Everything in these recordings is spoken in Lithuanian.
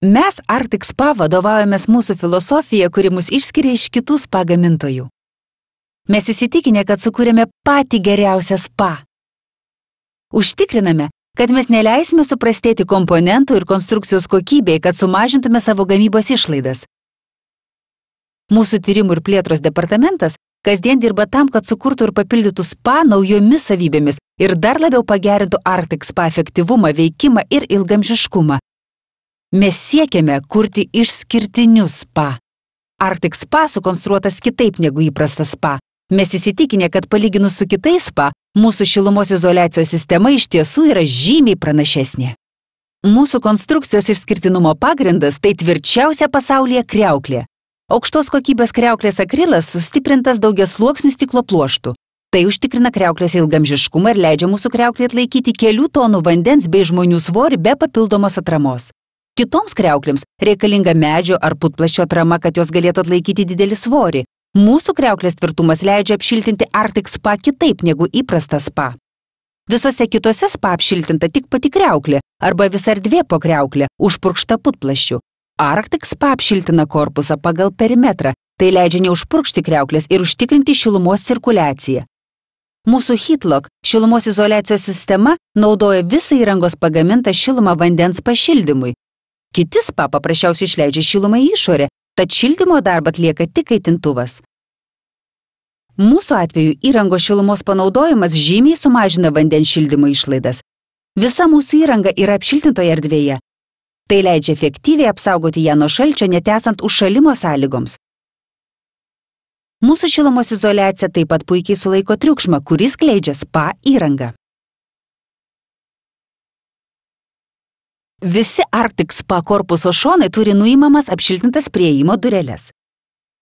Mes Arctic Spa vadovaujamės mūsų filosofija, kuri mus išskiria iš kitų spa gamintojų. Mes įsitikinę, kad sukūrėme patį geriausią spa. Užtikriname, kad mes neleisime suprastėti komponentų ir konstrukcijos kokybei, kad sumažintume savo gamybos išlaidas. Mūsų tyrimų ir plėtros departamentas kasdien dirba tam, kad sukurtų ir papildytų spa naujomis savybėmis ir dar labiau pagerintų Arctic Spa efektyvumą, veikimą ir ilgamžiškumą. Mes siekiame kurti išskirtinius spa. Arctic Spa sukonstruotas kitaip negu įprastas spa. Mes įsitikinę, kad palyginus su kitais spa, mūsų šilumos izoliacijos sistema iš tiesų yra žymiai pranašesnė. Mūsų konstrukcijos išskirtinumo pagrindas tai tvirčiausia pasaulyje kriauklė. Aukštos kokybės kriauklės akrilas sustiprintas daugiasluoksnių stiklo pluoštų. Tai užtikrina kriauklės ilgamžiškumą ir leidžia mūsų kriauklei atlaikyti kelių tonų vandens bei žmonių svorį be papildomos atramos. Kitoms kriauklėms reikalinga medžio ar putplasčio atrama, kad jos galėtų atlaikyti didelį svorį. Mūsų kriauklės tvirtumas leidžia apšiltinti Arctic Spa kitaip negu įprastas spa. Visose kitose spa apšiltinta tik pati kriauklė arba visa erdvė po kriauklę, užpurkšta putplasčiu. Arctic Spa apšiltina korpusą pagal perimetrą, tai leidžia neužpurkšti kriauklės ir užtikrinti šilumos cirkuliaciją. Mūsų HeatLock šilumos izoliacijos sistema naudoja visą įrangos pagamintą šilumą vandens pašildymui. Kiti spa paprasčiausiai išleidžia šilumą į išorę, tad šildymo darbą atlieka tik kaitintuvas. Mūsų atveju įrangos šilumos panaudojimas žymiai sumažina vandens šildymo išlaidas. Visa mūsų įranga yra apšiltintoje erdvėje. Tai leidžia efektyviai apsaugoti ją nuo šalčio, net esant užšalimo sąlygoms. Mūsų šilumos izoliacija taip pat puikiai sulaiko triukšmą, kuris skleidžia spa įrangą. Visi Arctic Spa korpuso šonai turi nuimamas apšiltintas priėjimo dureles.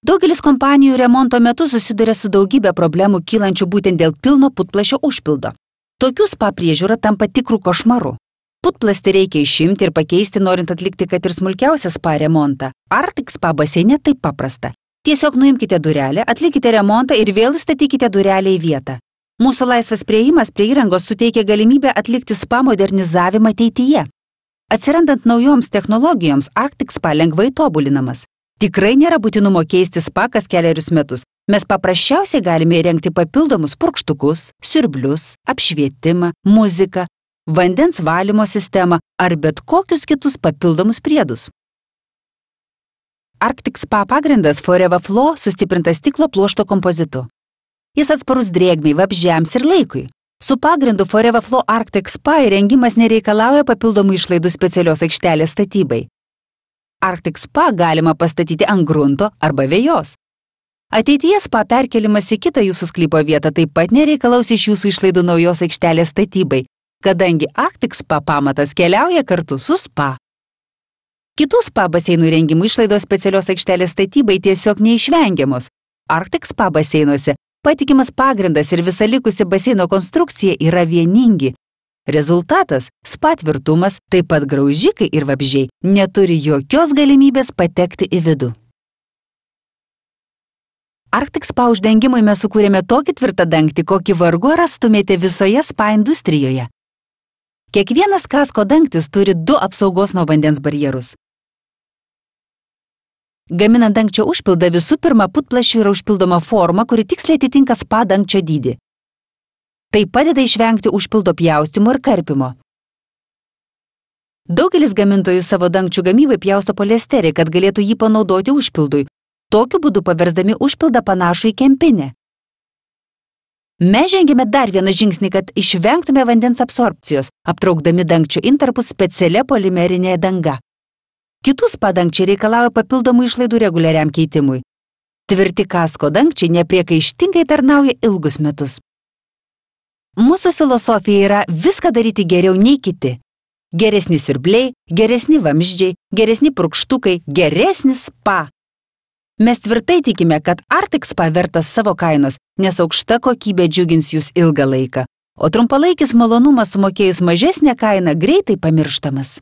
Daugelis kompanijų remonto metu susiduria su daugybė problemų kylančių būtent dėl pilno putplasčio užpildo. Tokių spa priežiūra tampa tikrų košmaru. Putplastį reikia išimti ir pakeisti, norint atlikti kad ir smulkiausią spa remontą. Arctic Spa baseine taip paprasta. Tiesiog nuimkite durelę, atlikite remontą ir vėl įstatykite durelę į vietą. Mūsų laisvas priėjimas prie įrangos suteikia galimybę atlikti spa modernizavimą ateityje. Atsirandant naujoms technologijoms, Arctic Spa lengvai tobulinamas. Tikrai nėra būtinumo keisti spa kas kelerius metus. Mes paprasčiausiai galime įrengti papildomus purkštukus, siurblius, apšvietimą, muziką, vandens valymo sistemą ar bet kokius kitus papildomus priedus. Arctic Spa pagrindas Forever Flow sustiprintas stiklo pluošto kompozitu. Jis atsparus drėgmei, vabzdžiams ir laikui. Su pagrindu Forever Flow Arctic Spa įrengimas nereikalauja papildomų išlaidų specialios aikštelės statybai. Arctic Spa galima pastatyti ant grunto arba vejos. Ateityje spa perkelimas į kitą jūsų sklypo vietą taip pat nereikalaus iš jūsų išlaidų naujos aikštelės statybai, kadangi Arctic Spa pamatas keliauja kartu su spa. Kitų spa baseinų įrengimų išlaidos specialios aikštelės statybai tiesiog neišvengiamos. Arctic Spa baseinuose patikimas pagrindas ir visa likusi baseino konstrukcija yra vieningi. Rezultatas – spa tvirtumas, taip pat graužikai ir vabzdžiai neturi jokios galimybės patekti į vidų. Arctic Spa uždengimui mes sukūrėme tokį tvirtą dangtį, kokį vargu rastumėte visoje spa industrijoje. Kiekvienas kasko dangtis turi 2 apsaugos nuo vandens barjerus. Gaminant dangčio užpildą visų pirma putplasčiu yra užpildoma forma, kuri tiksliai atitinka spa dangčio dydį. Tai padeda išvengti užpildo pjaustymo ir karpimo. Daugelis gamintojų savo dangčių gamybai pjausto poliesterį, kad galėtų jį panaudoti užpildui, tokiu būdu paversdami užpildą panašų į kempinę. Mes žengėme dar vieną žingsnį, kad išvengtume vandens absorbcijos, aptraukdami dangčio intarpus specialia polimerinė danga. Kitų spa dangčiai reikalauja papildomų išlaidų reguliariam keitimui. Tvirti kasko dangčiai nepriekaištingai tarnauja ilgus metus. Mūsų filosofija yra viską daryti geriau nei kiti. Geresni siurbliai, geresni vamzdžiai, geresni purkštukai, geresnis spa. Mes tvirtai tikime, kad Arctic Spa vertas savo kainos, nes aukšta kokybė džiugins jūs ilgą laiką, o trumpalaikis malonumas sumokėjus mažesnę kainą greitai pamirštamas.